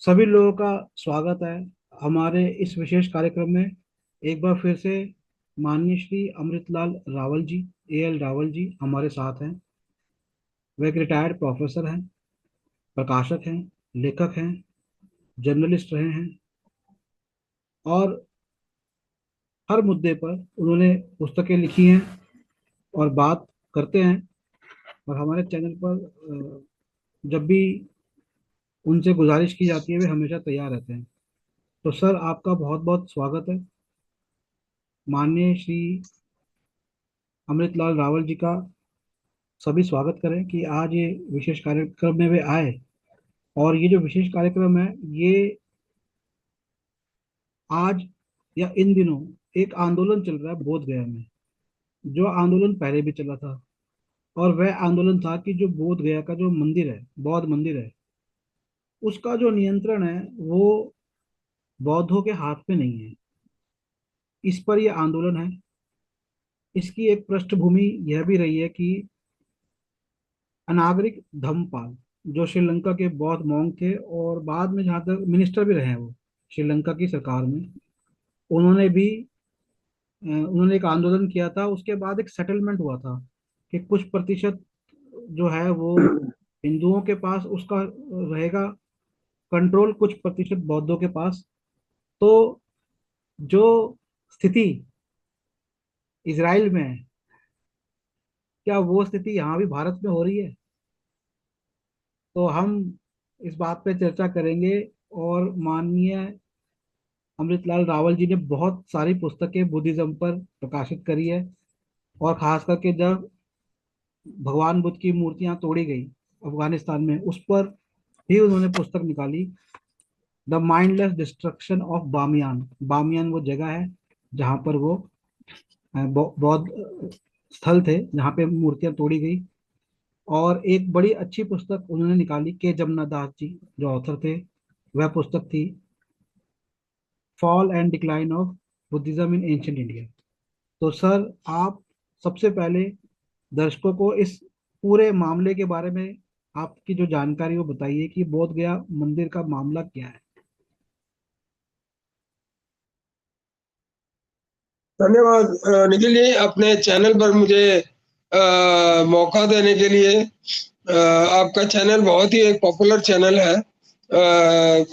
सभी लोगों का स्वागत है हमारे इस विशेष कार्यक्रम में। एक बार फिर से माननीय श्री अमृतलाल रावल जी, एएल रावल जी हमारे साथ हैं। वे एक रिटायर्ड प्रोफेसर हैं, प्रकाशक हैं, लेखक हैं, जर्नलिस्ट रहे हैं और हर मुद्दे पर उन्होंने पुस्तकें लिखी हैं और बात करते हैं। और हमारे चैनल पर जब भी उनसे गुजारिश की जाती है वे हमेशा तैयार रहते हैं। तो सर, आपका बहुत बहुत स्वागत है। माननीय श्री अमृतलाल रावल जी का सभी स्वागत करें कि आज ये विशेष कार्यक्रम में वे आए। और ये जो विशेष कार्यक्रम है, ये आज या इन दिनों एक आंदोलन चल रहा है बोध गया में, जो आंदोलन पहले भी चला था। और वह आंदोलन था कि जो बोध गया का जो मंदिर है, बौद्ध मंदिर है, उसका जो नियंत्रण है वो बौद्धों के हाथ में नहीं है। इस पर यह आंदोलन है। इसकी एक पृष्ठभूमि यह भी रही है कि अनागरिक धम्मपाल, जो श्रीलंका के बौद्ध मॉन्क थे और बाद में जहाँ तक मिनिस्टर भी रहे हैं वो श्रीलंका की सरकार में, उन्होंने भी उन्होंने एक आंदोलन किया था। उसके बाद एक सेटलमेंट हुआ था कि कुछ प्रतिशत जो है वो हिंदुओं के पास उसका रहेगा कंट्रोल, कुछ प्रतिशत बौद्धों के पास। तो जो स्थिति इजराइल में है, क्या वो स्थिति यहाँ भी भारत में हो रही है? तो हम इस बात पे चर्चा करेंगे। और माननीय अमृतलाल रावल जी ने बहुत सारी पुस्तकें बुद्धिज्म पर प्रकाशित करी है। और खास करके जब भगवान बुद्ध की मूर्तियां तोड़ी गई अफगानिस्तान में, उस पर भी उन्होंने पुस्तक निकाली, the mindless destruction of Bamiyan. Bamiyan वो जगह है जहाँ पर वो बौद्ध स्थल थे जहाँ पे मूर्तियां तोड़ी गई। और एक बड़ी अच्छी पुस्तक उन्होंने निकाली, के जमुना दास जी जो ऑथर थे, वह पुस्तक थी fall and decline of Buddhism in ancient India. तो सर, आप सबसे पहले दर्शकों को इस पूरे मामले के बारे में आपकी जो जानकारी वो बताइए कि बोध गया मंदिर का मामला क्या है। धन्यवाद निखिल जी, अपने चैनल पर मुझे मौका देने के लिए। आपका चैनल बहुत ही एक पॉपुलर चैनल है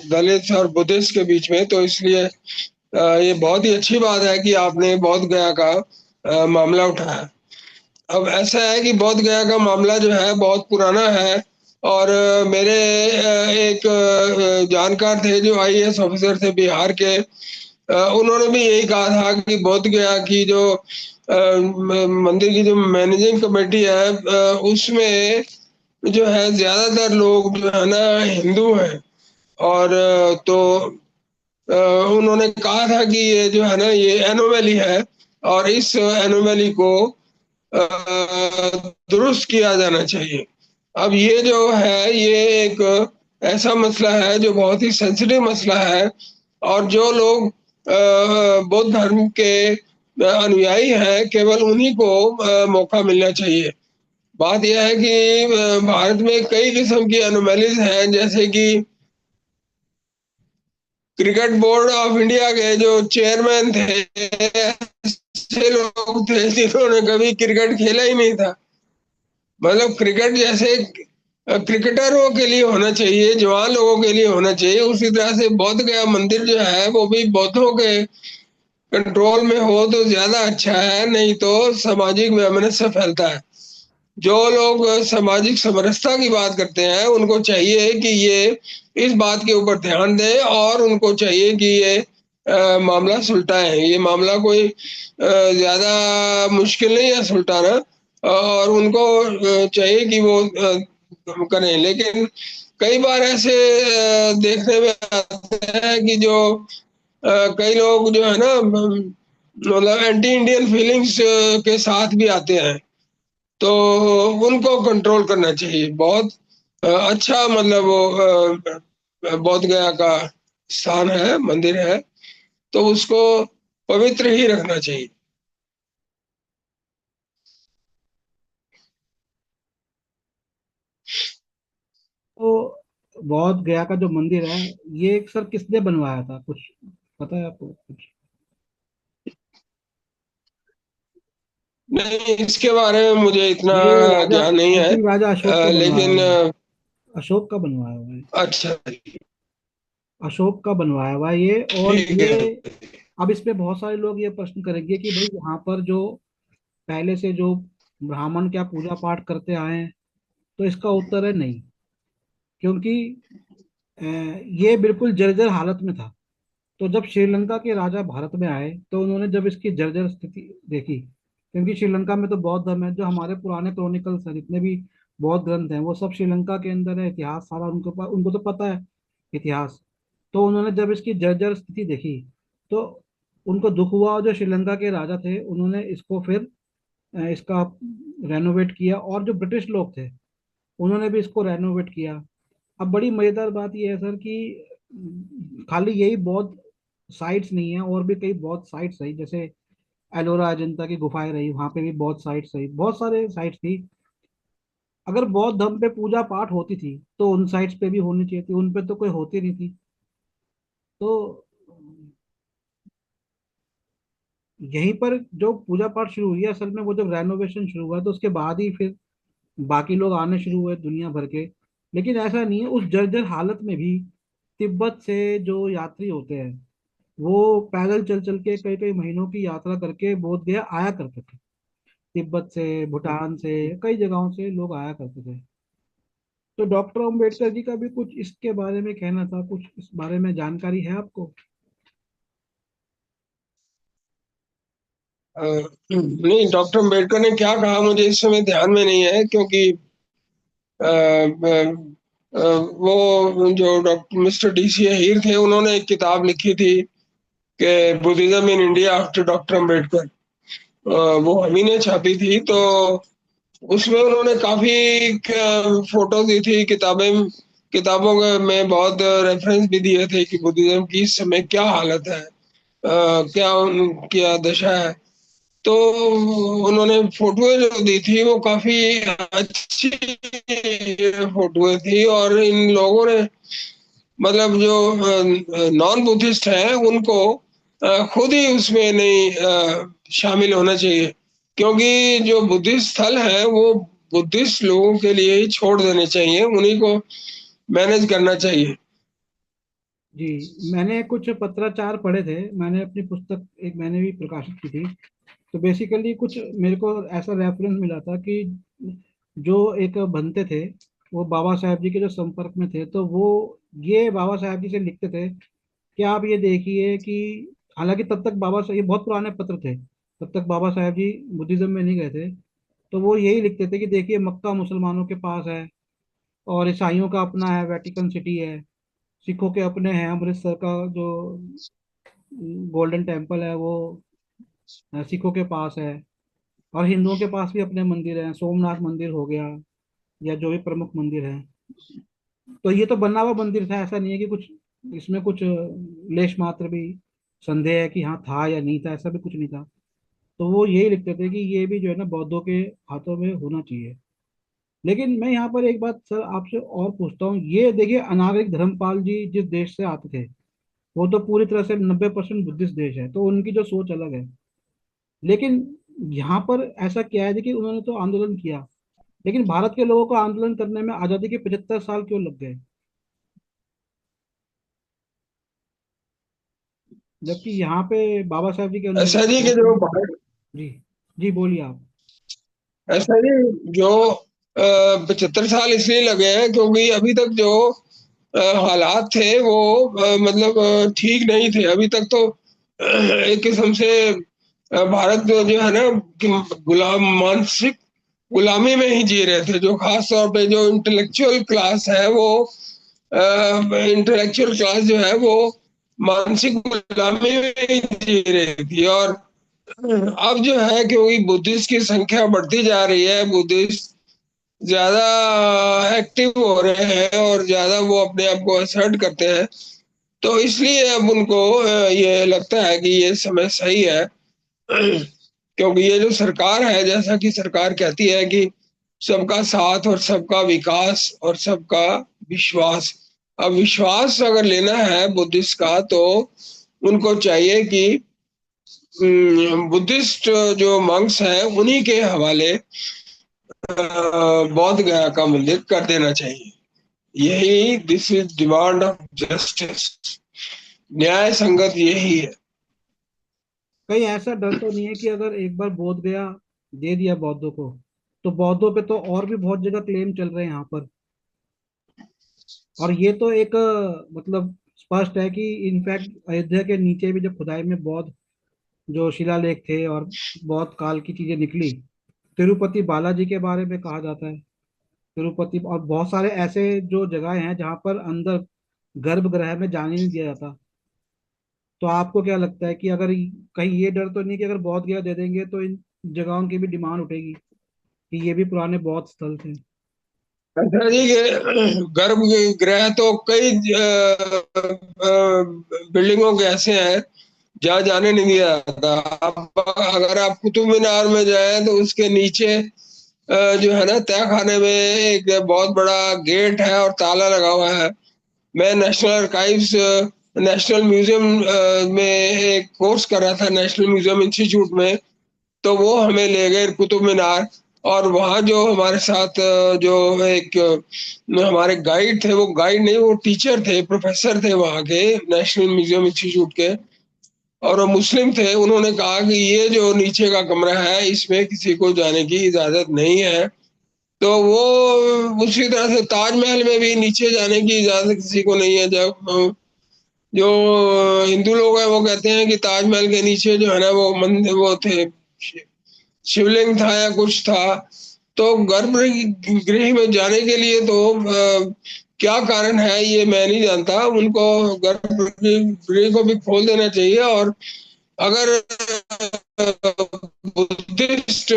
दलित और बुद्धिस्ट के बीच में, तो इसलिए ये बहुत ही अच्छी बात है कि आपने बोध गया का मामला उठाया। अब ऐसा है कि बोध गया का मामला जो है बहुत पुराना है। और मेरे एक जानकार थे जो आईएएस ऑफिसर थे बिहार के। उन्होंने भी यही कहा था कि बोध गया की जो मंदिर की जो मैनेजिंग कमेटी है उसमें जो है ज्यादातर लोग जो है ना हिंदू हैं। और तो उन्होंने कहा था कि ये जो है ना ये एनोमली है और इस एनोमली को दुरुस्त किया जाना चाहिए। अब ये जो है ये एक ऐसा मसला है जो बहुत ही सेंसिटिव मसला है। और जो लोग बौद्ध धर्म के अनुयायी हैं केवल उन्हीं को मौका मिलना चाहिए। बात यह है कि भारत में कई किस्म की एनोमलीज हैं, जैसे कि क्रिकेट बोर्ड ऑफ इंडिया के जो चेयरमैन थे, ऐसे लोग थे जिन्होंने कभी क्रिकेट खेला ही नहीं था। मतलब क्रिकेट जैसे क्रिकेटरों के लिए होना चाहिए, जवान लोगों के लिए होना चाहिए, उसी तरह से बोध गया मंदिर जो है वो भी बौद्धों के कंट्रोल में हो तो ज्यादा अच्छा है, नहीं तो सामाजिक वैमनस्य फैलता है। जो लोग सामाजिक समरसता की बात करते हैं उनको चाहिए कि ये इस बात के ऊपर ध्यान दें और उनको चाहिए कि ये मामला सुलटाएं। ये मामला कोई ज्यादा मुश्किल नहीं है सुलटाना। और उनको चाहिए कि वो करें। लेकिन कई बार ऐसे देखने में आते हैं कि जो कई लोग जो है ना मतलब एंटी इंडियन फीलिंग्स के साथ भी आते हैं, तो उनको कंट्रोल करना चाहिए। बहुत अच्छा मतलब वो बोध गया का स्थान है, मंदिर है, तो उसको पवित्र ही रखना चाहिए। तो बौद्ध गया का जो मंदिर है, ये सर किसने बनवाया था, कुछ पता है आपको कुछ? नहीं, इसके बारे में मुझे इतना ये राजा, ज्ञान नहीं है। अंतिम राजा अशोक का बनवाया लेकिन हुआ है। अशोक का बनवाया हुआ है। अच्छा, अशोक का बनवाया हुआ है ये। और ठीक ये, है। अब इसमें बहुत सारे लोग ये प्रश्न करेंगे कि भाई यहाँ पर जो पहले से जो ब्राह्मण क्या पूजा पाठ करते आए हैं, तो इसका उत्तर है नहीं। क्योंकि ये बिल्कुल जर्जर हालत में था। तो जब श्रीलंका के राजा भारत में आए, तो उन्होंने जब इसकी जर्जर स्थिति देखी, क्योंकि श्रीलंका में तो बौद्ध धर्म है, जो हमारे पुराने क्रॉनिकल्स हैं, जितने भी बौद्ध ग्रंथ हैं, वो सब श्रीलंका के अंदर है। इतिहास सारा उनको उनको तो पता है इतिहास। तो उन्होंने जब इसकी जर्जर स्थिति देखी, तो उनको दुख हुआ, और जो श्रीलंका के राजा थे उन्होंने इसको फिर इसका रेनोवेट किया, और जो ब्रिटिश लोग थे उन्होंने भी इसको रेनोवेट किया। अब बड़ी मजेदार बात यह है सर कि खाली यही बौद्ध साइट्स नहीं है, और भी कई बौद्ध साइट्स है, जैसे एलोरा अजंता की गुफाएं रही, वहां पे भी बौद्ध साइट्स रही, बहुत सारे साइट्स थी। अगर बौद्ध धर्म पे पूजा पाठ होती थी, तो उन साइट्स पे भी होनी चाहिए थी, उन पे तो कोई होती नहीं थी। तो यहीं पर जो पूजा पाठ शुरू हुई है असल में, वो जब रेनोवेशन शुरू हुआ तो उसके बाद ही फिर बाकी लोग आने शुरू हुए दुनिया भर के। लेकिन ऐसा नहीं है, उस जर्जर हालत में भी तिब्बत से जो यात्री होते हैं, वो पैदल चल चल के कई कई महीनों की यात्रा करके बोध गया आया करते थे। तिब्बत से, भूटान से, कई जगहों से लोग आया करते थे। तो डॉक्टर अम्बेडकर जी का भी कुछ इसके बारे में कहना था, कुछ इस बारे में जानकारी है आपको? नहीं, डॉक्टर अम्बेडकर ने क्या कहा मुझे इस समय ध्यान में नहीं है, क्योंकि वो जो डॉक्टर मिस्टर डीसी हीर थे, उन्होंने एक किताब लिखी थी कि Buddhism in India after doctor Ambedkar. वो हम ही ने छापी थी। तो उसमें उन्होंने काफी फोटो दी थी, किताबों में बहुत रेफरेंस भी दिए थे कि बुद्धिज्म की इस समय क्या हालत है, क्या दशा है। तो उन्होंने फोटोएं जो दी थी वो काफी अच्छी फोटोएं थी, और इन लोगों ने, मतलब जो नॉन बुद्धिस्ट हैं, उनको खुद ही उसमें नहीं शामिल होना चाहिए, क्योंकि जो बुद्धिस्ट स्थल है वो बुद्धिस्ट लोगों के लिए ही छोड़ देने चाहिए, उन्हीं को मैनेज करना चाहिए। जी, मैंने कुछ पत्राचार पढ़े थे, मैंने अपनी पुस्तक एक मैंने भी प्रकाशित की थी। तो बेसिकली कुछ मेरे को ऐसा रेफरेंस मिला था कि जो एक बनते थे, वो बाबा साहेब जी के जो संपर्क में थे, तो वो ये बाबा साहेब जी से लिखते थे कि आप ये देखिए कि, हालांकि तब तक बाबा साहेब, ये बहुत पुराने पत्र थे, तब तक बाबा साहेब जी बुद्धिज्म में नहीं गए थे। तो वो यही लिखते थे कि देखिए, मक्का मुसलमानों के पास है, और ईसाइयों का अपना है, वेटिकन सिटी है, सिखों के अपने हैं, अमृतसर का जो गोल्डन टेम्पल है वो सिखों के पास है, और हिंदुओं के पास भी अपने मंदिर हैं, सोमनाथ मंदिर हो गया, या जो भी प्रमुख मंदिर है। तो ये तो बना हुआ मंदिर था, ऐसा नहीं है कि कुछ इसमें कुछ लेश मात्र भी संदेह है कि हाँ था या नहीं था, ऐसा भी कुछ नहीं था। तो वो यही लिखते थे कि ये भी जो है ना बौद्धों के हाथों में होना चाहिए। लेकिन मैं यहाँ पर एक बात सर आपसे और पूछता हूँ, ये देखिए अनागरिक धर्मपाल जी जिस देश से आते थे, वो तो पूरी तरह से 90% बुद्धिस्ट देश है, तो उनकी जो सोच अलग है। लेकिन यहाँ पर ऐसा क्या है कि उन्होंने तो आंदोलन किया, लेकिन भारत के लोगों को आंदोलन करने में आजादी के 75 साल क्यों लग गए, जबकि यहाँ पे बाबा साहब जी के ऐसा अनुयायी नहीं कि बहुत जो हैं। भारत, जी, जी बोलिए आप। ऐसा नहीं जो 75 साल इसलिए लगे हैं क्योंकि अभी तक जो हालात थे वो मतलब ठीक नहीं थे अभी तक। तो एक किस्म से भारत जो है ना कि गुलाम मानसिक गुलामी में ही जी रहे थे। जो खास तौर पे जो इंटेलेक्चुअल क्लास है, वो इंटेलेक्चुअल क्लास जो है वो मानसिक गुलामी में ही जी रही थी। और अब जो है, क्योंकि बुद्धिस्ट की संख्या बढ़ती जा रही है, बुद्धिस्ट ज्यादा एक्टिव हो रहे हैं और ज्यादा वो अपने आप को असर्ट करते हैं, तो इसलिए अब उनको ये लगता है कि ये समय सही है। क्योंकि ये जो सरकार है, जैसा कि सरकार कहती है कि सबका साथ और सबका विकास और सबका विश्वास, अब विश्वास अगर लेना है बुद्धिस्ट का, तो उनको चाहिए कि बुद्धिस्ट जो मंक्स हैं उन्हीं के हवाले बौद्ध गया का मंदिर कर देना चाहिए। यही, this is demand of justice, न्याय संगत यही है। कहीं ऐसा डर तो नहीं है कि अगर एक बार बोध गया दे दिया बौद्धों को, तो बौद्धों पे तो और भी बहुत जगह क्लेम चल रहे हैं यहाँ पर। और ये तो एक मतलब स्पष्ट है कि इनफैक्ट अयोध्या के नीचे भी जब खुदाई में बौद्ध जो शिलालेख थे और बौद्ध काल की चीजें निकली, तिरुपति बालाजी के बारे में कहा जाता है। तिरुपति और बहुत सारे ऐसे जो जगह हैं जहाँ पर अंदर गर्भगृह में जाने नहीं दिया जाता। तो आपको क्या लगता है कि अगर कहीं ये डर तो नहीं कि अगर बौद्ध गया दे देंगे तो इन जगहों की भी डिमांड उठेगी कि ये भी पुराने बौद्ध स्थल थे। अच्छा जी, ये गर्भ गृह तो कई बिल्डिंगों के ऐसे हैं जहाँ जाने नहीं दिया जाता। आप अगर आप कुतुब मीनार में जाएं तो उसके नीचे जो है ना, तह खाने में एक बहुत बड़ा गेट है और ताला लगा हुआ है। मैं नेशनल आर्काइव्स, नेशनल म्यूजियम में एक कोर्स कर रहा था, नेशनल म्यूजियम इंस्टीट्यूट में। तो वो हमें ले गए कुतुब मीनार, और वहाँ जो हमारे साथ जो एक हमारे गाइड थे, वो गाइड नहीं, वो टीचर थे, प्रोफेसर थे वहाँ के नेशनल म्यूजियम इंस्टीट्यूट के, और वो मुस्लिम थे। उन्होंने कहा कि ये जो नीचे का कमरा है इसमें किसी को जाने की इजाजत नहीं है। तो वो उसी तरह से ताजमहल में भी नीचे जाने की इजाजत किसी को नहीं है। जब जो हिंदू लोग हैं वो कहते हैं कि ताजमहल के नीचे जो है ना वो मंदिर, वो थे, शिवलिंग था या कुछ था। तो गर्भगृह में जाने के लिए तो क्या कारण है ये मैं नहीं जानता। उनको गर्भगृह को भी खोल देना चाहिए, और अगर बुद्धिस्ट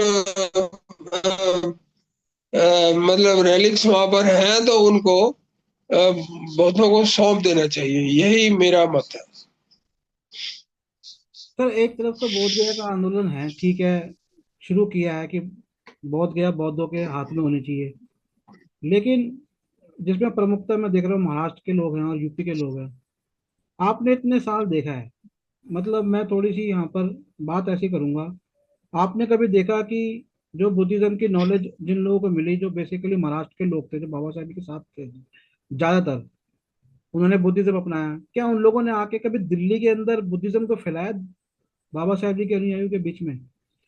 मतलब रेलिक्स वहां पर हैं तो उनको बौद्धों को सौंप देना चाहिए, यही मेरा मत है। सर एक तरफ तो बोध गया का आंदोलन है, ठीक है, शुरू किया है कि बोध गया बौद्धों के हाथ में होनी चाहिए। लेकिन जिसमें प्रमुखता मैं देख रहा हूँ महाराष्ट्र के लोग हैं और यूपी के लोग हैं। आपने इतने साल देखा है, मतलब मैं थोड़ी सी यहाँ पर बात ऐसी करूंगा। आपने कभी देखा कि जो बुद्धिज्म की नॉलेज जिन लोगों को मिली, जो बेसिकली महाराष्ट्र के लोग थे जो बाबा साहेब के साथ थे ज्यादातर, उन्होंने बुद्धिज्म अपनाया, क्या उन लोगों ने आके कभी दिल्ली के अंदर बुद्धिज्म को फैलाया बाबा साहेब जी के अनुयायियों के बीच में,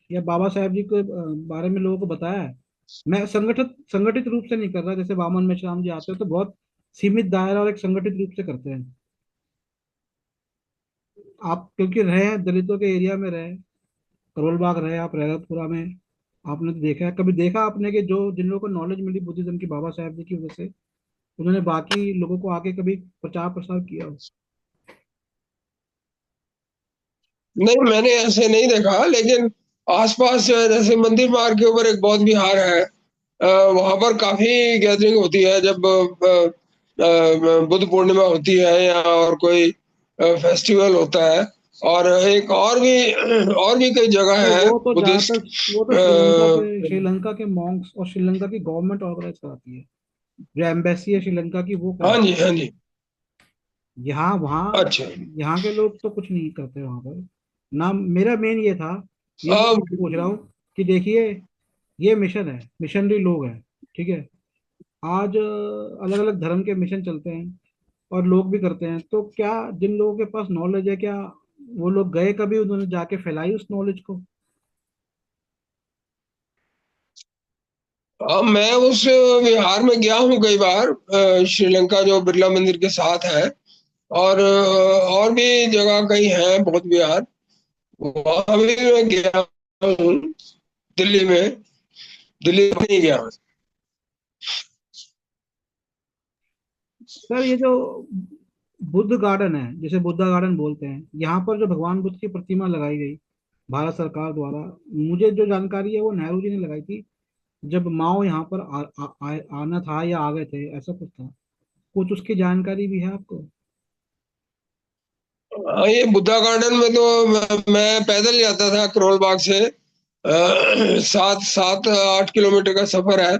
या बाबा साहेब जी के बारे में लोगों को बताया है? मैं संगठित संगठित रूप से नहीं कर रहा, जैसे वामन में श्याम जी आते हैं तो बहुत सीमित दायरा और एक संगठित रूप से करते हैं। आप क्योंकि रहे हैं दलितों के एरिया में रहे, करोल बाग रहे, आप रैयतपुरा में, आपने तो देखा है, कभी देखा आपने कि जो जिन लोगों को नॉलेज मिली बुद्धिज्म की बाबा साहेब जी की वजह से, उन्होंने बाकी लोगों को आके कभी प्रचार प्रसार किया हो? नहीं, मैंने ऐसे नहीं देखा, लेकिन आसपास जैसे मंदिर मार्ग के ऊपर एक बौद्ध विहार है, वहां पर काफी गैदरिंग होती है जब बुद्ध पूर्णिमा होती है या और कोई फेस्टिवल होता है। और एक और भी कई जगह तो है वो तो ज्यादातर, बुद्धिस्ट। वो तो श्रीलंका के मॉन्क्स और श्रीलंका की गवर्नमेंट ऑर्गेनाइज कराती है। जो एम्बेसी है श्रीलंका की वो हाँ कराती जी, हाँ जी। है। यहाँ वहाँ अच्छा। यहाँ के लोग तो कुछ नहीं करते वहाँ पर ना। मेरा मेन ये था, ये जो अब मैं पूछ रहा हूँ कि देखिए, ये मिशन है, मिशनरी लोग हैं, ठीक है। आज अलग अलग धर्म के मिशन चलते हैं और लोग भी करते हैं, तो क्या जिन लोगों के पास नॉलेज है, क्या वो लोग गए कभी, उन्होंने जाके फैलाई उस नॉलेज को? मैं उस विहार में गया हूँ कई बार, श्रीलंका जो बिरला मंदिर के साथ है, और और भी जगह कई हैं बौद्ध विहार, वहां भी मैं गया हूँ। दिल्ली में, दिल्ली में नहीं गया हूँ। सर ये जो बुद्ध गार्डन है, जिसे बुद्धा गार्डन बोलते हैं, यहाँ पर जो भगवान बुद्ध की प्रतिमा लगाई गई भारत सरकार द्वारा, मुझे जो जानकारी है वो नेहरू जी ने लगाई थी जब माओ यहाँ पर आना था या आ गए थे, ऐसा कुछ था। कुछ उसकी जानकारी भी है आपको? हाँ, ये बुद्धा गार्डन में तो मैं पैदल जाता था करोल बाग से, 7-8 किलोमीटर का सफर है।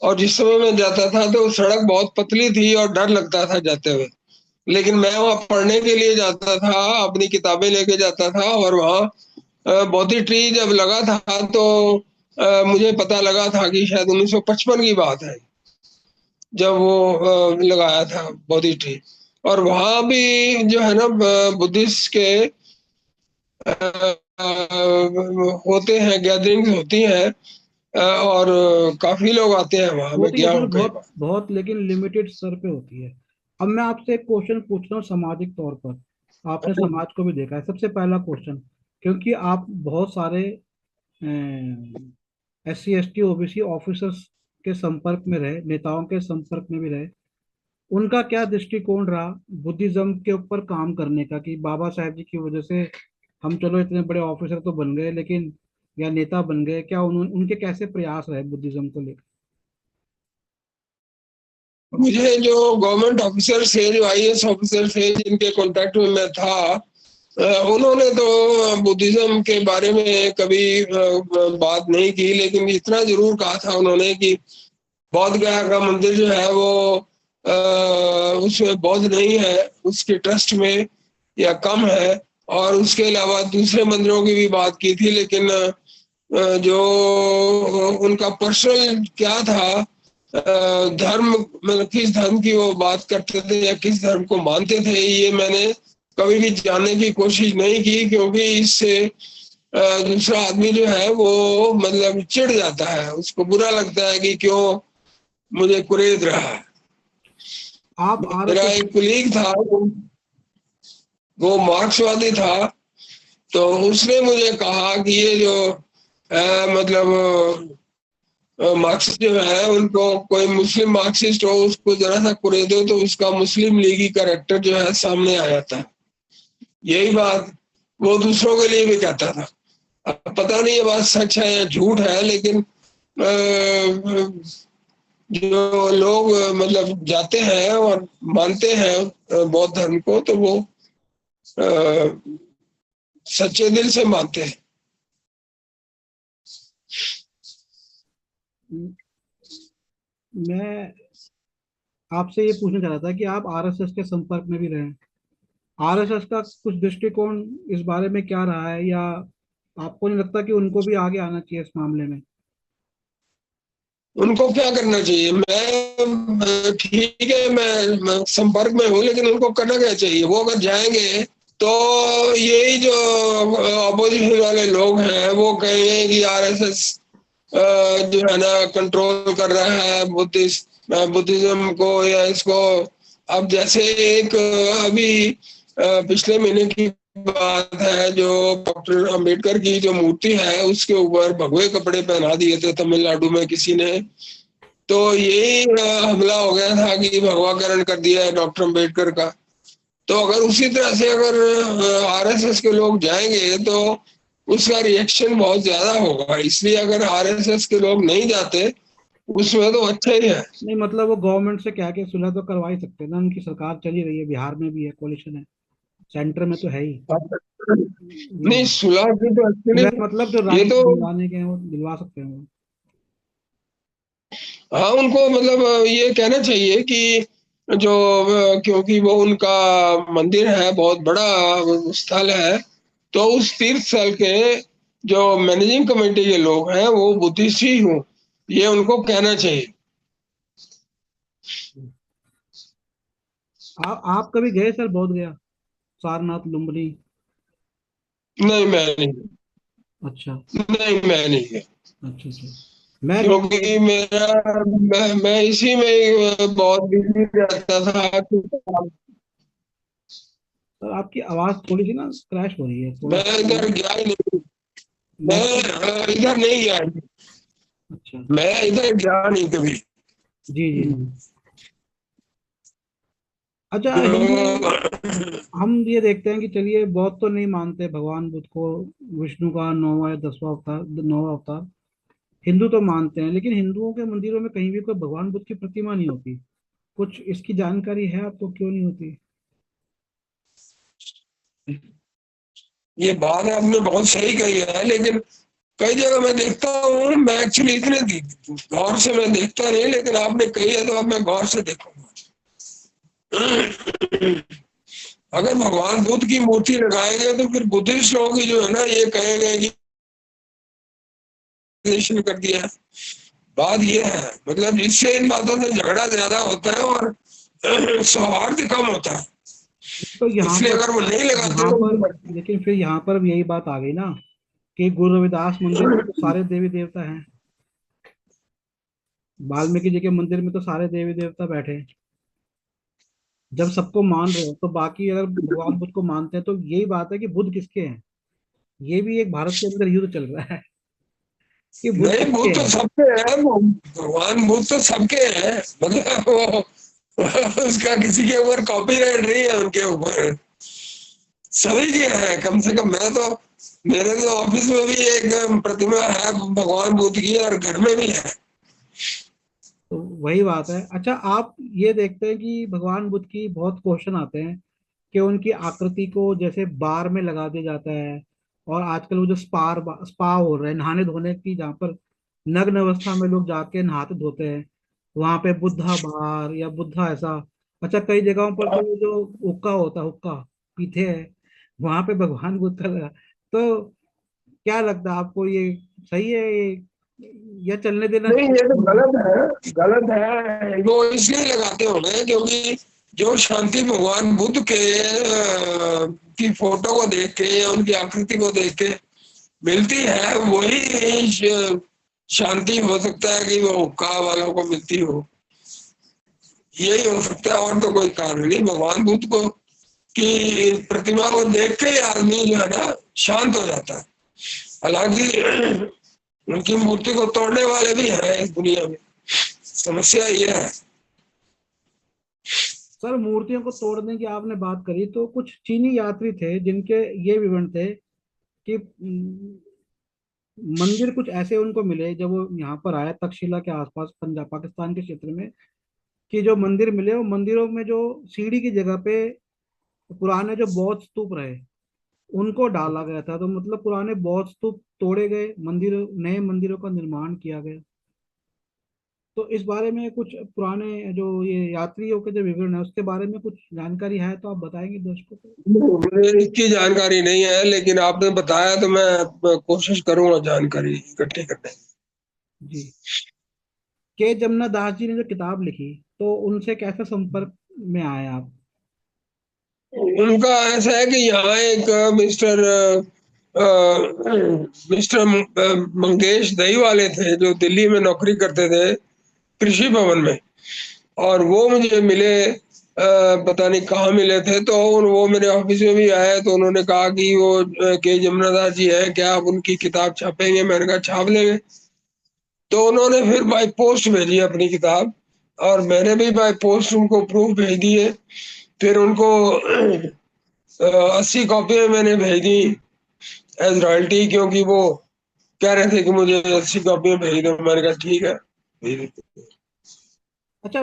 और जिस समय मैं जाता था तो सड़क बहुत पतली थी और डर लगता था जाते हुए। लेकिन मैं वहाँ पढ़ने के लिए जाता था, अपनी किताबें लेके जाता था, और वहाँ बोधी ट्री जब लगा था तो मुझे पता लगा था कि शायद 1955 की बात है जब वो लगाया था बोधी ट्री। और वहाँ भी जो है ना बुद्धिस्ट के होते हैं, गैदरिंग्स होती हैं, और काफी लोग आते हैं वहाँ, मैं होती गया होती तो हूँ कई बहुत बार। बहुत, लेकिन लिमिटेड स्तर पे होती है। अब मैं आपसे एक क्वेश्चन पूछ रहा हूँ सामाजिक तौर पर। आपने समाज को भी देखा है, सबसे पहला क्वेश्चन, क्योंकि आप बहुत सारे SC ST OBC ऑफिसर्स के संपर्क में रहे, नेताओं के संपर्क में भी रहे, उनका क्या दृष्टिकोण रहा बुद्धिज्म के ऊपर काम करने का, कि बाबा साहेब जी की वजह से हम चलो इतने बड़े ऑफिसर तो बन गए, लेकिन या नेता बन गए, क्या उनके कैसे प्रयास रहे बुद्धिज्म को लेकर? मुझे जो गवर्नमेंट ऑफिसर से, जो IAS ऑफिसर से जिनके कांटेक्ट में मैं था, उन्होंने तो बुद्धिज्म के बारे में कभी बात नहीं की, लेकिन इतना जरूर कहा था उन्होंने कि बौद्ध गया का मंदिर जो है वो उसमें बौद्ध नहीं है, उसके ट्रस्ट में, या कम है। और उसके अलावा दूसरे मंदिरों की भी बात की थी, लेकिन जो उनका पर्सनल क्या था, धर्म, मतलब किस धर्म की वो बात करते थे या किस धर्म को मानते थे, ये मैंने कभी भी जानने की कोशिश नहीं की, क्योंकि इससे दूसरा आदमी जो है वो मतलब चिढ़ जाता है, उसको बुरा लगता है कि क्यों मुझे कुरेद रहा है। आप मेरा RSS। एक कुलीग था, वो मार्क्सवादी था, तो उसने मुझे कहा कि ये जो मतलब मार्क्सिस्ट जो है, उनको कोई मुस्लिम मार्क्सिस्ट हो उसको जरा सा कुरेदो तो उसका मुस्लिम लीगी कैरेक्टर जो है सामने आ जाता है। यही बात वो दूसरों के लिए भी कहता था। अब पता नहीं ये बात सच है या झूठ है, लेकिन जो लोग मतलब जाते हैं और मानते हैं बौद्ध धर्म को, तो वो अ, सच्चे दिल से मानते हैं। मैं आपसे ये पूछना चाह रहा था कि आप RSS के संपर्क में भी रहे, RSS का कुछ दृष्टिकोण इस बारे में क्या रहा है, या आपको नहीं लगता कि उनको भी आगे आना चाहिए इस मामले में? उनको क्या करना चाहिए? ठीक है, मैं संपर्क में हूँ, लेकिन उनको करना क्या चाहिए? वो अगर जाएंगे तो यही जो अपोजिशन वाले लोग हैं वो कहेंगे कि RSS जो है ना कंट्रोल कर रहा है बुद्धिज्म को या इसको। अब जैसे एक अभी पिछले महीने की बात है, जो डॉक्टर अंबेडकर की जो मूर्ति है उसके ऊपर भगवे कपड़े पहना दिए थे तमिलनाडु में किसी ने। तो यही हमला हो गया था कि भगवाकरण कर दिया है डॉक्टर अंबेडकर का। तो अगर उसी तरह से अगर RSS के लोग जाएंगे तो उसका रिएक्शन बहुत ज्यादा होगा, इसलिए अगर RSS के लोग नहीं जाते उसमें तो अच्छा ही है। नहीं मतलब वो गवर्नमेंट से कह के सुलह तो करवा ही सकते हैं ना, उनकी सरकार चल ही रही है, बिहार में भी है, कोalition है, सेंटर में तो है ही। नहीं, ये सुलह की तो एक्चुअली सुलह मतलब जो ये राइट तो, दिलवाने के हैं वो दिलवा सकते हैं वो। हाँ उनको मतलब ये कहना चाहिए कि जो क्योंकि वो उनका मंदिर है, बहुत बड़ा स्थल है, तो उस तीर्थ स्थल के जो मैनेजिंग कमेटी के लोग हैं वो बुद्धिस्ट ही हों, ये उनको कहना चाहिए। आप कभी गए सर बोध गया, सारनाथ, लुम्बिनी? नहीं मैं नहीं, अच्छा नहीं मैं नहीं गया, अच्छा अच्छा। मैं गया क्योंकि मेरा मैं इसी में बहुत बिजी रहता था सर, आपकी आवाज़ थोड़ी सी ना क्रैश हो रही है थोड़ा मैं सा। इधर गया ही नहीं। मैं नेटवर्क। इधर नहीं गया, अच्छा। मैं इधर गया नहीं कभी। जी जी जी। अच्छा, हिंदू, तो हम ये देखते हैं कि चलिए बौद्ध तो नहीं मानते भगवान बुद्ध को, विष्णु का 9वां या 10वां अवतार, 9वां अवतार। हिंदू तो मानते हैं, लेकिन हिंदुओं के मंदिरों में कहीं भी कोई भगवान बुद्ध की प्रतिमा नहीं होती। कुछ इसकी जानकारी है आपको, क्यों नहीं होती? ये बात आपने बहुत सही कही है, लेकिन कई जगह मैं देखता हूँ, मैं एक्चुअली इतने गौर से मैं देखता नहीं, लेकिन आपने कही है तो अब मैं गौर से देखूंगा। अगर भगवान बुद्ध की मूर्ति लगाएंगे तो फिर बुद्धिस्ट लोग ही जो है ना ये कहेंगे कि कृष्ण कर दिया। बात ये है, मतलब इससे इन बातों से झगड़ा ज्यादा होता है और सौहार्द कम होता है। तो यहाँ इसलिए पर अगर वो नहीं लगाते यहाँ तो पर लेकिन फिर यहाँ पर भी यही बात आ गई ना कि गुरु रविदास मंदिर में तो सारे देवी देवता हैं, वाल्मीकि जी के मंदिर में तो सारे देवी देवता बैठे हैं। जब सबको मान रहे हो तो बाकी अगर भगवान बुद्ध को मानते हैं तो यही बात है कि बुद्ध किसके हैं। ये भी एक भारत के अंदर युद्ध चल रहा है कि बुद्ध नहीं, किसके बुद्ध तो हैं। सबके है, वो भगवान बुद्ध तो सबके है, मतलब वो उसका किसी के ऊपर कॉपीराइट नहीं है, उनके ऊपर सभी के हैं। कम से कम मैं तो, मेरे तो ऑफिस में भी एक प्रतिमा है भगवान बुद्ध की और घर में भी है। तो वही बात है। अच्छा, आप ये देखते हैं कि भगवान बुद्ध की बहुत क्वेश्चन आते हैं कि उनकी आकृति को जैसे बार में लगा दिया जाता है, और आजकल वो जो स्पा हो रहे हैं नहाने धोने की, जहाँ पर नग्न अवस्था में लोग जाके नहाते धोते हैं, वहां पे बुद्धा बार या बुद्धा ऐसा। अच्छा, कई जगहों पर तो वो जो हुक्का होता है, हुक्का पीते हैं, वहां पे भगवान बुद्ध का लगा। तो क्या लगता है आपको, ये सही है या चलने देना नहीं, चाहिए, ये तो छोड़ देना? गलत है, गलत है। वो इसलिए लगाते होंगे क्योंकि जो शांति भगवान बुद्ध के की फोटो को देख के या उनकी आकृति को देख के मिलती है, वही शांति हो सकता है कि वो हुक्का वालों को मिलती हो। यही हो सकता है, और तो कोई कारण नहीं। भगवान बुद्ध को की प्रतिमा को देख के ही आदमी जो है ना शांत हो जाता है। हालांकि उनकी मूर्ति को तोड़ने वाले भी हैं इस दुनिया में। समस्या ये है। सर, मूर्तियों को तोड़ने की आपने बात करी तो कुछ चीनी यात्री थे जिनके ये विवरण थे कि मंदिर कुछ ऐसे उनको मिले जब वो यहाँ पर आए तक्षशिला के आसपास पंजाब पाकिस्तान के क्षेत्र में, कि जो मंदिर मिले वो मंदिरों में जो सीढ़ी की जगह पे पुराने जो बौद्ध स्तूप रहे उनको डाला गया था। तो मतलब पुराने बौद्ध स्तूप तोड़े गए, मंदिर नए मंदिरों का निर्माण किया गया। तो इस बारे में कुछ पुराने जो ये यात्रियों के जो विवरण है उसके बारे में कुछ जानकारी है तो आप बताएंगे दर्शकों को? मुझे इसकी जानकारी नहीं है, लेकिन आपने बताया तो मैं कोशिश करूंगा जानकारी इकट्ठी करने की। जी। के जमुना दास जी ने जो किताब लिखी, तो उनसे कैसे संपर्क में आए आप? उनका ऐसा है कि यहाँ एक मिस्टर मंगेश दही वाले थे जो दिल्ली में नौकरी करते थे कृषि भवन में। और वो मुझे मिले, पता नहीं कहाँ मिले थे, तो वो मेरे ऑफिस में भी आए तो उन्होंने कहा कि वो के जमुना दास जी हैं, क्या आप उनकी किताब छापेंगे? मैंने कहा छाप लेंगे। तो उन्होंने फिर बाय पोस्ट भेजी अपनी किताब, और मैंने भी बाय पोस्ट उनको प्रूफ भेज दिए। फिर उनको 80 कॉपी मैंने भेज दी एज रॉयल्टी, क्योंकि वो कह रहे थे कि मुझे 80 कॉपी भेज दो। मैंने कहा ठीक है, भेज देते हैं। अच्छा,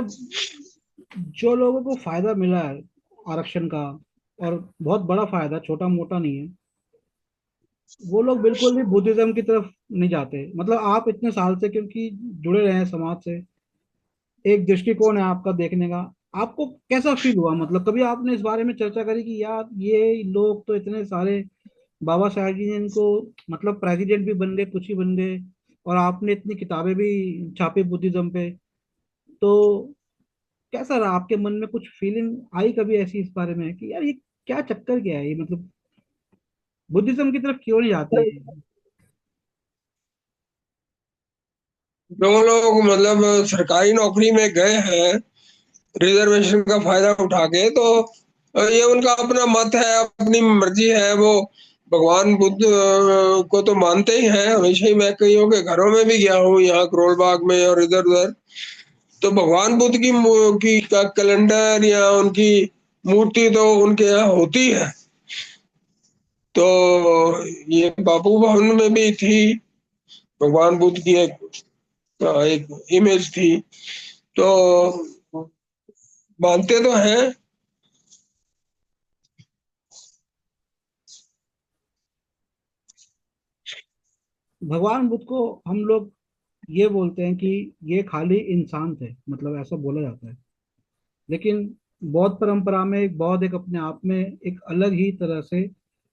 जो लोगों को फायदा मिला है आरक्षण का, और बहुत बड़ा फायदा, छोटा मोटा नहीं है, वो लोग बिल्कुल भी बुद्धिज्म की तरफ नहीं जाते। मतलब आप इतने साल से क्योंकि जुड़े रहे हैं समाज से, एक दृष्टिकोण है आपका देखने का। आपको कैसा फील हुआ, मतलब कभी आपने इस बारे में चर्चा करी कि यार ये लोग तो इतने सारे, बाबा साहेब जी ने इनको मतलब प्रेसिडेंट भी बन गए, कुछ ही बन गए, और आपने इतनी किताबें भी छापी बुद्धिज्म पे, तो कैसा रहा आपके मन में? कुछ फीलिंग आई कभी ऐसी इस बारे में कि यार ये क्या चक्कर क्या है, ये मतलब बुद्धिज्म की तरफ क्यों नहीं जाते ये? जो लोग मतलब सरकारी नौकरी में गए हैं रिजर्वेशन का फायदा उठा के, तो ये उनका अपना मत है, अपनी मर्जी है। वो भगवान बुद्ध को तो मानते ही हैं हमेशा ही। मैं कईयों के घरों में भी गया हूँ, यहाँ करोल बाग में और इधर उधर। तो भगवान बुद्ध की का कैलेंडर या उनकी मूर्ति तो उनके यहाँ होती है। तो ये बापू भवन में भी थी भगवान बुद्ध की एक इमेज थी। तो मानते तो हैं। भगवान बुद्ध को हम लोग ये बोलते हैं कि ये खाली इंसान थे, मतलब ऐसा बोला जाता है। लेकिन बौद्ध परंपरा में एक बौद्ध एक अपने आप में एक अलग ही तरह से,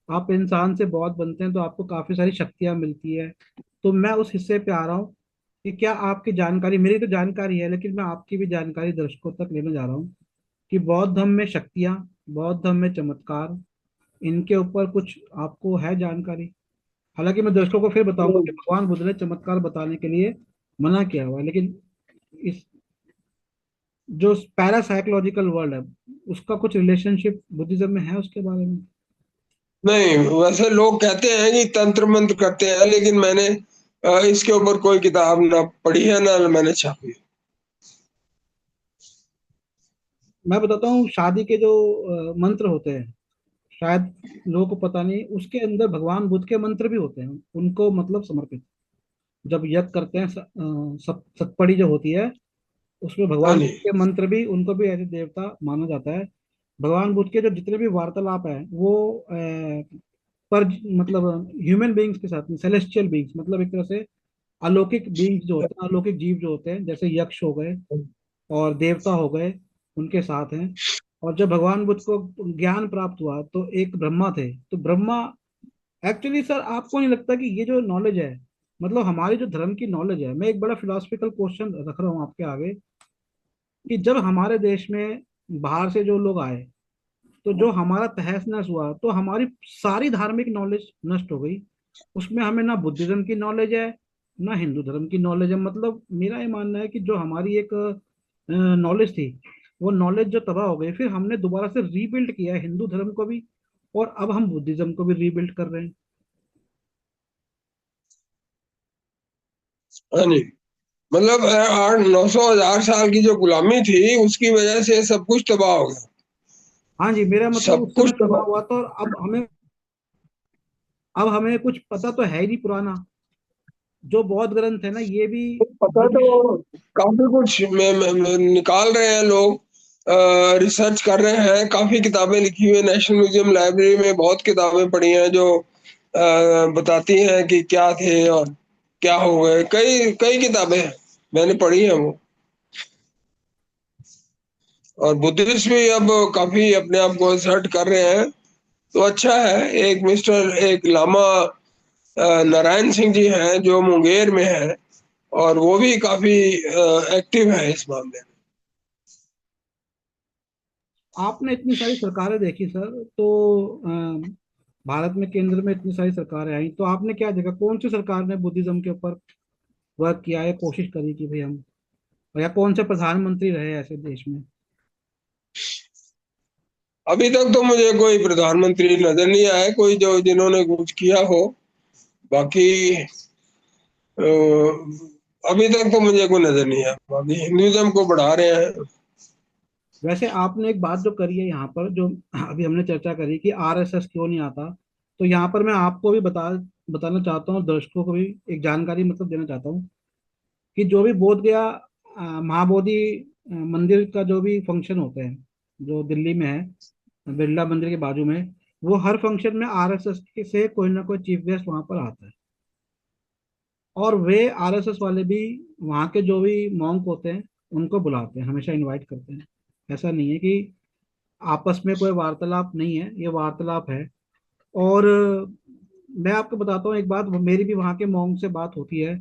आप इंसान से बौद्ध बनते हैं तो आपको काफी सारी शक्तियां मिलती है। तो मैं उस हिस्से पे आ रहा हूँ कि क्या आपकी जानकारी, मेरी तो जानकारी है लेकिन मैं आपकी भी जानकारी दर्शकों तक लेने जा रहा हूँ कि बौद्ध धर्म में शक्तियाँ, बौद्ध धर्म में चमत्कार, इनके ऊपर कुछ आपको है जानकारी? हालांकि मैं दर्शकों को फिर बताऊंगा कि भगवान बुद्ध ने चमत्कार बताने के लिए मना किया हुआ है, लेकिन इस जो पैरा साइकोलॉजिकल वर्ल्ड है उसका कुछ रिलेशनशिप बुद्धिज्म में है उसके बारे में? नहीं, वैसे लोग कहते हैं कि तंत्र मंत्र करते हैं, लेकिन मैंने इसके ऊपर कोई किताब ना पढ़ी है ना मैंने छापी। मैं बताता हूँ, शादी के जो मंत्र होते हैं, शायद लोगों को पता नहीं, उसके अंदर भगवान बुद्ध के मंत्र भी होते हैं, उनको मतलब समर्पित। जब यज्ञ करते हैं सतपड़ी जो होती है, उसमें हाँ भगवान जी। बुद्ध के मंत्र भी, उनको भी ऐसे देवता माना जाता है। भगवान बुद्ध के जो जितने भी वार्तालाप है वो पर मतलब ह्यूमन बींग्स के साथ में, सेलेस्टियल बींग्स, मतलब एक तरह से अलौकिक बींग्स जो होते हैं, अलौकिक जीव जो होते हैं, जैसे यक्ष हो गए और देवता हो गए, उनके साथ हैं। और जब भगवान बुद्ध को ज्ञान प्राप्त हुआ तो एक ब्रह्मा थे, तो ब्रह्मा, एक्चुअली सर आपको नहीं लगता कि ये जो नॉलेज है, मतलब हमारी जो धर्म की नॉलेज है, मैं एक बड़ा फिलोसफिकल क्वेश्चन रख रहा हूँ आपके आगे, कि जब हमारे देश में बाहर से जो लोग आए, तो जो हमारा तहस नहस हुआ तो हमारी सारी धार्मिक नॉलेज नष्ट हो गई। उसमें हमें ना बुद्धिज्म की नॉलेज है, ना हिंदू धर्म की नॉलेज है। मतलब मेरा ये मानना है कि जो हमारी एक नॉलेज थी, वो नॉलेज जो तबाह हो गई, फिर हमने दोबारा से रीबिल्ड किया है हिंदू धर्म को भी, और अब हम बुद्धिज्म को भी रीबिल्ड कर रहे हैं। हाँ जी। मतलब 800 900 1000 साल की जो गुलामी थी उसकी वजह से सब कुछ तबाह हो गया। हाँ जी, मेरा मतलब सब उस कुछ समय तबाह तबाह। हुआ था, और अब हमें कुछ पता तो है ही नहीं पुराना। जो बौद्ध ग्रंथ है ना, ये भी पता ब्रिटिश। तो काफी कुछ में निकाल रहे हैं लोग, रिसर्च कर रहे हैं। काफी किताबें लिखी हुई है, नेशनल म्यूजियम लाइब्रेरी में बहुत किताबें पढ़ी हैं जो बताती हैं कि क्या थे और क्या हो गए। कई कई किताबें हैं, मैंने पढ़ी हैं वो। और बुद्धिस्ट भी अब काफी अपने आप को असर्ट कर रहे हैं, तो अच्छा है। एक लामा नारायण सिंह जी हैं जो मुंगेर में है, और वो भी काफी एक्टिव है इस मामले में। आपने इतनी सारी सरकारें देखी सर, तो भारत में केंद्र में इतनी सारी सरकारें आई, तो आपने क्या देखा, कौन सी सरकार ने बुद्धिज्म के ऊपर वर्क किया है, कोशिश करी कि भाई हम, या कौन से प्रधानमंत्री रहे ऐसे देश में? अभी तक तो मुझे कोई प्रधानमंत्री नजर नहीं आया कोई जो जिन्होंने कुछ किया हो। बाकी अ, अभी तक तो मुझे कोई नजर नहीं आया। बाकी हिंदुइज्म को बढ़ा रहे हैं। वैसे आपने एक बात जो करी है यहाँ पर, जो अभी हमने चर्चा करी कि आरएसएस क्यों नहीं आता, तो यहाँ पर मैं आपको भी बताना चाहता हूँ, दर्शकों को भी एक जानकारी मतलब देना चाहता हूँ कि जो भी बोध गया महाबोधि मंदिर का जो भी फंक्शन होते हैं, जो दिल्ली में है बिरला मंदिर के बाजू में, वो हर फंक्शन में आरएसएस से कोई ना कोई चीफ गेस्ट वहां पर आता है। और वे आरएसएस वाले भी वहाँ के जो भी मॉन्क होते हैं उनको बुलाते हैं, हमेशा इनवाइट करते हैं। ऐसा नहीं है कि आपस में कोई वार्तालाप नहीं है, ये वार्तालाप है। और मैं आपको बताता हूँ एक बात, मेरी भी वहाँ के मॉन्क से बात होती है।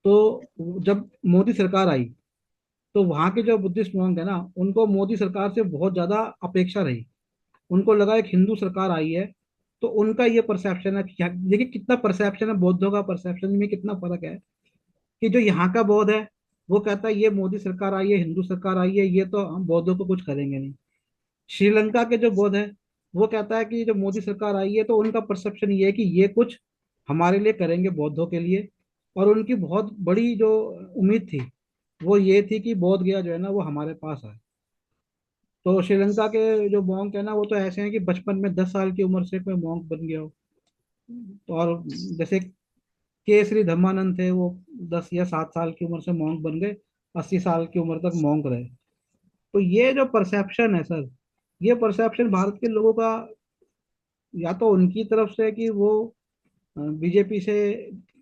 तो जब मोदी सरकार आई, तो वहाँ के जो बुद्धिस्ट मॉन्क है ना, उनको मोदी सरकार से बहुत ज्यादा अपेक्षा रही। उनको लगा एक हिंदू सरकार आई है, तो उनका ये परसेप्शन है कि देखिए कितना परसेप्शन है, बौद्धों का परसेप्शन में कितना फर्क है। कि जो यहाँ का बौद्ध है, वो कहता है ये मोदी सरकार आई है, हिंदू सरकार आई है, ये तो हम बौद्धों को कुछ करेंगे नहीं। श्रीलंका के जो बौद्ध है, वो कहता है कि जो मोदी सरकार आई है, तो उनका परसेप्शन ये है कि ये कुछ हमारे लिए करेंगे, बौद्धों के लिए। और उनकी बहुत बड़ी जो उम्मीद थी, वो ये थी कि बोध गया जो है ना वो हमारे पास आए। तो श्रीलंका के जो मॉन्क है ना, वो तो ऐसे हैं कि बचपन में 10 साल की उम्र से कोई मॉन्क बन गया हो। तो और जैसे केसरी धम्मानंद थे, वो 10 या 7 साल की उम्र से मॉन्क बन गए, 80 साल की उम्र तक मॉन्क रहे। तो ये जो परसेप्शन है सर, ये परसेप्शन भारत के लोगों का, या तो उनकी तरफ से कि वो बीजेपी से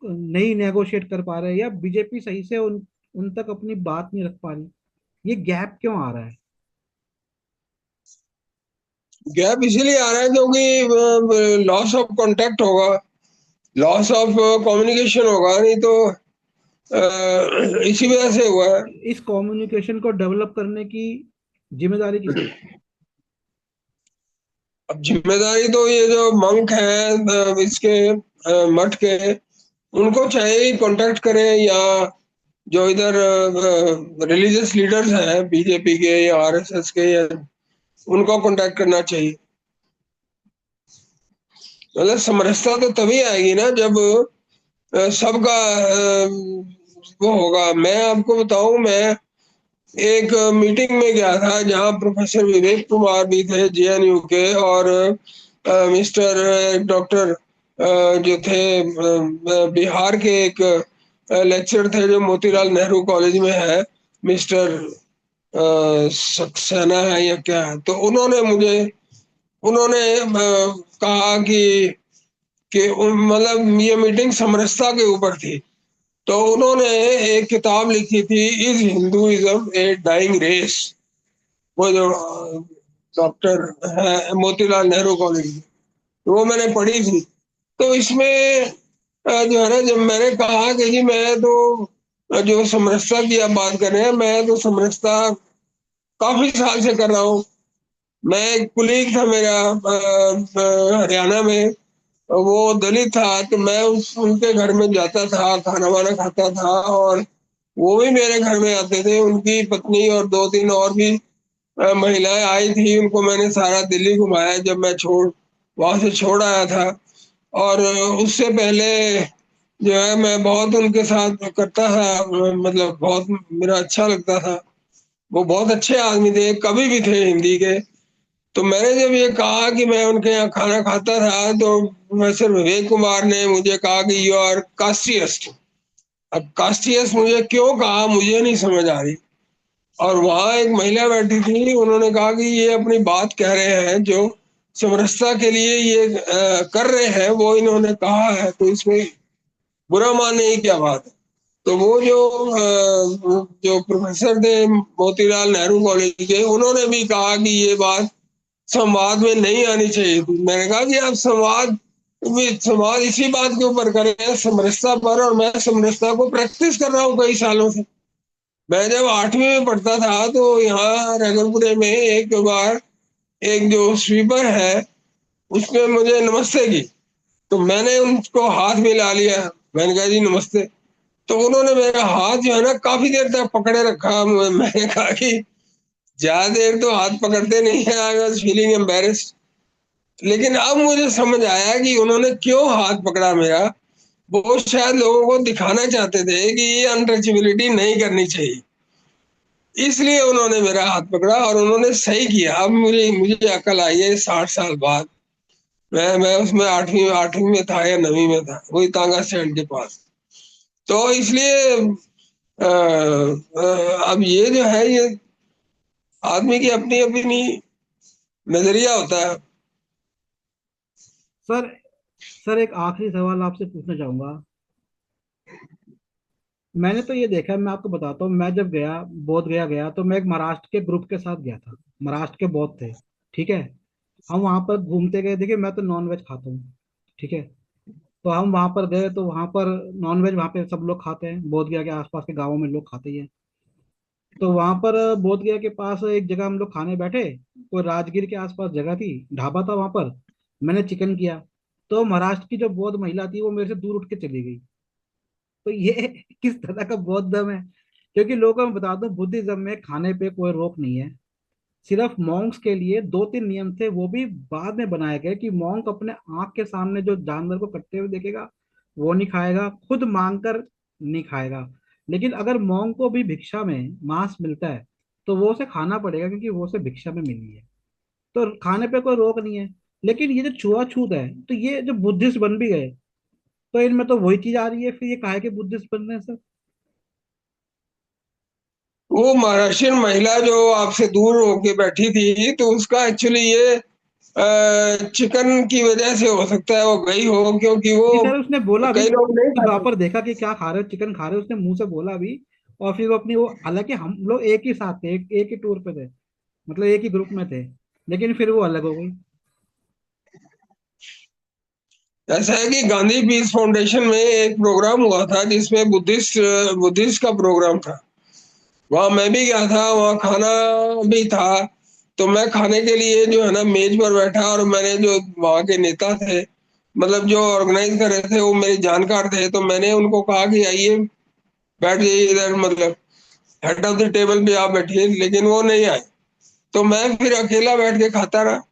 नहीं नेगोशिएट कर पा रहे, या बीजेपी सही से उन तक अपनी बात नहीं रख पा रही? ये गैप क्यों आ रहा है? गैप इसीलिए आ रहा है क्योंकि लॉस ऑफ कांटेक्ट होगा, लॉस ऑफ कम्युनिकेशन होगा, नहीं तो इसी वजह से हुआ है। इस कम्युनिकेशन को डेवलप करने की जिम्मेदारी किसकी? अब जिम्मेदारी तो ये जो मंक हैं इसके मठ के, उनको चाहिए कांटेक्ट करें, या जो इधर रिलीजियस लीडर्स हैं बीजेपी के या आरएसएस के, या उनको कांटेक्ट करना चाहिए। मतलब समरसता तो तभी आएगी ना जब सबका वो होगा। मैं आपको बताऊं, मैं एक मीटिंग में गया था जहां प्रोफेसर विवेक कुमार भी थे जेएनयू के, और मिस्टर डॉक्टर जो थे बिहार के एक लेक्चर थे जो मोतीलाल नेहरू कॉलेज में है, मिस्टर सक्सेना है या क्या है, तो उन्होंने कहा कि मतलब ये मीटिंग समरसता के ऊपर थी। तो उन्होंने एक किताब लिखी थी, is Hinduism a dying race, वो जो डॉक्टर है मोतीलाल नेहरू कॉलेज की, तो वो मैंने पढ़ी थी। तो इसमें जो है ना, जब मैंने कहा कि जी मैं तो जो समरसता की आप बात कर रहे हैं, मैं तो समरसता काफी साल से कर रहा हूँ। मैं एक कुलीग था मेरा हरियाणा में, वो दलित था, तो मैं उनके घर में जाता था, खाना वाना खाता था, और वो भी मेरे घर में आते थे। उनकी पत्नी और दो तीन और भी महिलाएं आई थी, उनको मैंने सारा दिल्ली घुमाया जब मैं वहां से छोड़ आया था। और उससे पहले जो है मैं बहुत उनके साथ करता था, मतलब बहुत मेरा अच्छा लगता था। वो बहुत अच्छे आदमी थे, कवि भी थे हिंदी के। तो मैंने जब ये कहा कि मैं उनके यहाँ खाना खाता था, तो प्रोफेसर विवेक कुमार ने मुझे कहा कि यू आर कास्टियस्ट। अब कास्टियस मुझे क्यों कहा मुझे नहीं समझ आ रही। और वहां एक महिला बैठी थी, उन्होंने कहा कि ये अपनी बात कह रहे हैं, जो समरसता के लिए ये कर रहे हैं वो इन्होंने कहा है, तो इसमें बुरा मानने की क्या बात है। तो वो जो प्रोफेसर थे मोतीलाल नेहरू कॉलेज के, उन्होंने भी कहा कि ये बात संवाद में नहीं आनी चाहिए थी। मैंने कहा कि आप संवाद इसी बात के ऊपर करें, समरसता पर, और मैं समरसता को प्रैक्टिस कर रहा हूँ कई सालों से। मैं जब 8वीं में पढ़ता था तो यहाँ रगलपुरे में एक बार एक जो स्वीपर है उसने मुझे नमस्ते की, तो मैंने उनको हाथ मिला लिया। मैंने कहा जी नमस्ते। तो उन्होंने मेरा हाथ जो है ना काफी देर तक पकड़े रखा। मैंने कहा कि ज्यादा देर तो हाथ पकड़ते नहीं है, आई वॉज फीलिंग एम्बेरेस्ड। लेकिन अब मुझे समझ आया कि उन्होंने क्यों हाथ पकड़ा मेरा। वो शायद लोगों को दिखाना चाहते थे कि ये अनटचेबिलिटी नहीं करनी चाहिए, इसलिए उन्होंने मेरा हाथ पकड़ा, और उन्होंने सही किया। अब मुझे मुझे अकल आई है 60 साल बाद। मैं उसमें आठवीं आठवीं में था या 9वीं में था, वही तांगा स्टैंड के पास। तो इसलिए अब ये जो है, ये आदमी की अपनी अपनी नजरिया होता है। सर, सर एक आखिरी सवाल आपसे पूछना चाहूंगा। मैंने तो ये देखा है, मैं आपको बताता हूँ, मैं जब गया, बोध गया गया, तो मैं एक महाराष्ट्र के ग्रुप के साथ गया था। महाराष्ट्र के बौद्ध थे, ठीक है। हम वहां पर घूमते गए, देखिए मैं तो नॉन वेज खाता हूँ, ठीक है। तो हम वहां पर गए, तो वहां पर नॉन वेज वहां पे सब लोग खाते हैं, बोध गया के आसपास के गाँवों में लोग खाते ही हैं। तो वहां पर बोध गया के पास एक जगह हम लोग खाने बैठे, कोई राजगीर के आसपास जगह थी, ढाबा था वहां पर। मैंने चिकन किया, तो महाराष्ट्र की जो बौद्ध महिला थी वो मेरे से दूर उठ के चली गई। तो ये किस तरह का बौद्धम है? क्योंकि लोगों को मैं बता दूं, बुद्धिज्म में खाने पे कोई रोक नहीं है। सिर्फ मॉन्क्स के लिए दो तीन नियम थे, वो भी बाद में बनाए गए, कि मॉन्क अपने आंख के सामने जो जानवर को कटते हुए देखेगा वो नहीं खाएगा, खुद मांग कर नहीं खाएगा। लेकिन अगर मॉन्क को भी भिक्षा में मांस मिलता है तो वो उसे खाना पड़ेगा, क्योंकि वो उसे भिक्षा में मिली है। तो खाने पे कोई रोक नहीं है। लेकिन ये जो छुआछूत है, तो ये जो बुद्धिस्ट बन भी गए, तो इनमें तो वही चीज आ रही है, फिर ये काहे के बुद्धिस्ट बन रहे हैं सर? वो महाराष्ट्रियन महिला जो आपसे दूर होके बैठी थी, तो उसका एक्चुअली ये चिकन की वजह से हो सकता है वो गई हो, क्योंकि वो नहीं सर, उसने बोला भी, कई लोग नहीं कि वहां खाते। पर देखा कि क्या खा रहे हो, चिकन खा रहे हो, उसने मुंह से बोला भी। और फिर वो अपनी वो, हालांकि हम लोग एक ही साथ थे, एक ही टूर पे थे, मतलब एक ही ग्रुप में थे, लेकिन फिर वो अलग हो गई। ऐसा है कि गांधी पीस फाउंडेशन में एक प्रोग्राम हुआ था जिसमें बुद्धिस्ट बुद्धिस्ट का प्रोग्राम था। वहां मैं भी गया था, वहां खाना भी था। तो मैं खाने के लिए जो है ना मेज पर बैठा, और मैंने जो वहां के नेता थे, मतलब जो ऑर्गेनाइज कर रहे थे, वो मेरे जानकार थे, तो मैंने उनको कहा कि आइए बैठ जाइए इधर, मतलब हेड ऑफ द टेबल पे आप बैठिए, लेकिन वो नहीं आए। तो मैं फिर अकेला बैठ के खाता रहा।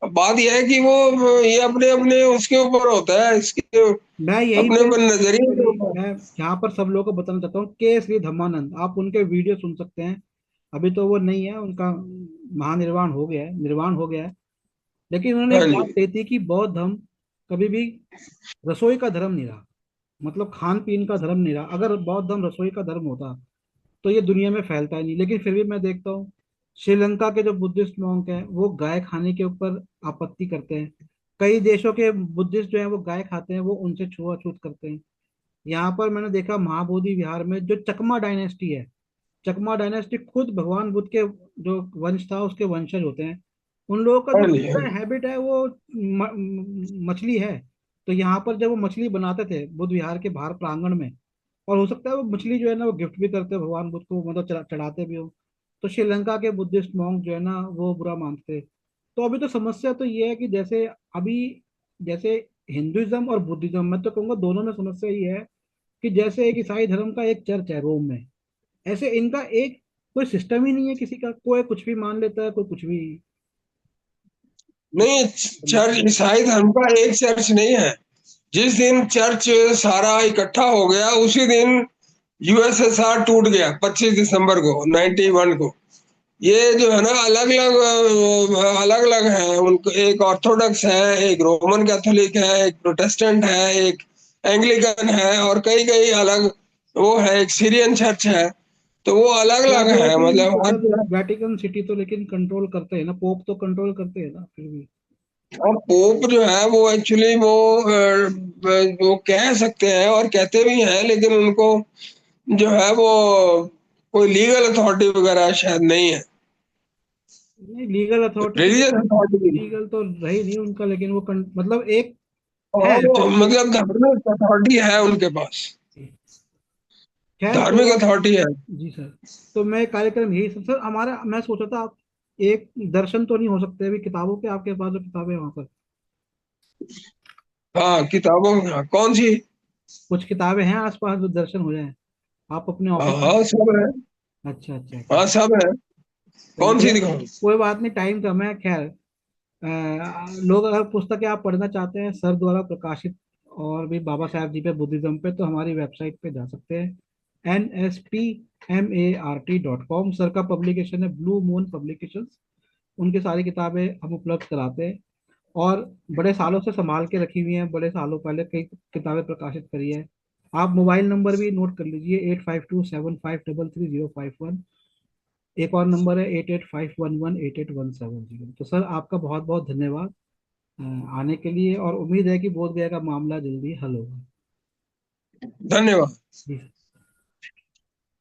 अब बात यह है कि वो ये अपने अपने उसके ऊपर होता है, इसके मैं यहीं अपने पे ऊपर नजरिए के एक्चुअली, ऊपर। मैं यहाँ पर सब लोगों को बताना चाहता हूँ, के श्री धम्मानंद, आप उनके वीडियो सुन सकते हैं। अभी तो वो नहीं है, उनका महानिर्वाण हो गया है, निर्वाण हो गया है। लेकिन उन्होंने हाँ एक जी। बात कही थी कि बौद्ध धर्म कभी भी रसोई का धर्म नहीं रहा, मतलब खान पीन का धर्म नहीं रहा। अगर बौद्ध धर्म रसोई का धर्म होता तो ये दुनिया में फैलता ही नहीं। लेकिन फिर भी मैं देखता हूँ, श्रीलंका के जो बुद्धिस्ट मॉन्क हैं वो गाय खाने के ऊपर आपत्ति करते हैं। कई देशों के बुद्धिस्ट जो हैं वो गाय खाते हैं, वो उनसे छुआछूत करते हैं। यहाँ पर मैंने देखा महाबोधि विहार में जो चकमा डायनेस्टी है, चकमा डायनेस्टी खुद भगवान बुद्ध के जो वंश था उसके वंशज होते हैं। उन लोगों का हाँ जो जी। हाँ पूरा जी। हैबिट है वो मछली है। तो यहाँ पर जब वो मछली बनाते थे बुद्ध विहार के बाहर प्रांगण में, और हो सकता है वो मछली जो है ना वो गिफ्ट भी करते हो भगवान बुद्ध को, मतलब चढ़ाते भी हो। तो श्रीलंका के बुद्धिस्ट मॉन्क जो है ना वो बुरा मानते। तो अभी तो समस्या तो ये है कि जैसे अभी, जैसे हिंदुइज्म और बुद्धिज्म, मैं तो कहूँगा दोनों में समस्या ये है कि जैसे एक ईसाई धर्म का एक चर्च है रोम में, ऐसे इनका एक कोई सिस्टम ही नहीं है किसी का, कोई कुछ भी मान लेता है, कोई कुछ भी। नहीं, चर्च ईसाई धर्म का एक चर्च नहीं है। जिस दिन चर्च सारा इकट्ठा हो गया उसी दिन यूएसएसआर टूट गया, 25 दिसंबर को 91 को। ये जो है ना अलग अलग है उनको, एक ऑर्थोडॉक्स है, एक रोमन कैथोलिक है, एक प्रोटेस्टेंट है, एक एंग्लिकन है, और कई कई अलग वो है, एक सीरियन चर्च है। तो वो अलग अलग है, लेकिन मतलब हर सर, जगह। वेटिकन सिटी तो लेकिन कंट्रोल करते हैं ना, पोप तो कंट्रोल करते हैं ना फिर भी। और पोप जो है वो एक्चुअली वो कह सकते हैं और कहते भी हैं, लेकिन उनको जो है वो कोई लीगल अथॉरिटी वगैरह शायद नहीं है। नहीं, लीगल अथॉरिटी तो, रिलीजियस अथॉरिटी। लीगल तो रही नहीं उनका, लेकिन वो मतलब एक है हाँ, वो अथॉरिटी। मतलब धार्मिक अथॉरिटी है उनके पास। खैर कोई धार्मिक बात अथॉरिटी है। नहीं। जी सर। तो मैं कार्यक्रम यही सर हमारा, मैं सोचा था आप एक दर्शन तो नहीं हो सकते अभी किताबों के, आपके पास जो किताबें हैं वहां पर हाँ, किताबों में, हाँ, कौन सी? कुछ किताबें हैं आसपास जो दर्शन हो जाए, आप अपने हाँ ऑफिस में। हाँ, सब है। अच्छा अच्छा अच्छा। हाँ, सब है। कौन सी चलिए, दिखाऊं? कोई बात नहीं, टाइम कम है। खैर, लोग अगर पुस्तकें आप पढ़ना चाहते हैं सर द्वारा प्रकाशित, और भी बाबा साहेब जी पे, बुद्धिज्म पे, तो हमारी वेबसाइट पे जा सकते हैं, NSPMART.com। सर का पब्लिकेशन है ब्लू मून पब्लिकेशंस। उनकी सारी किताबें हम उपलब्ध कराते हैं, और बड़े सालों से संभाल के रखी हुई हैं, बड़े सालों पहले कई किताबें प्रकाशित करी है। आप मोबाइल नंबर भी नोट कर लीजिए, 8527533051। एक और नंबर है 8851188170। तो सर आपका बहुत बहुत धन्यवाद अ, आने के लिए, और उम्मीद है कि बोध गया का मामला जल्दी हल होगा। धन्यवाद। जी।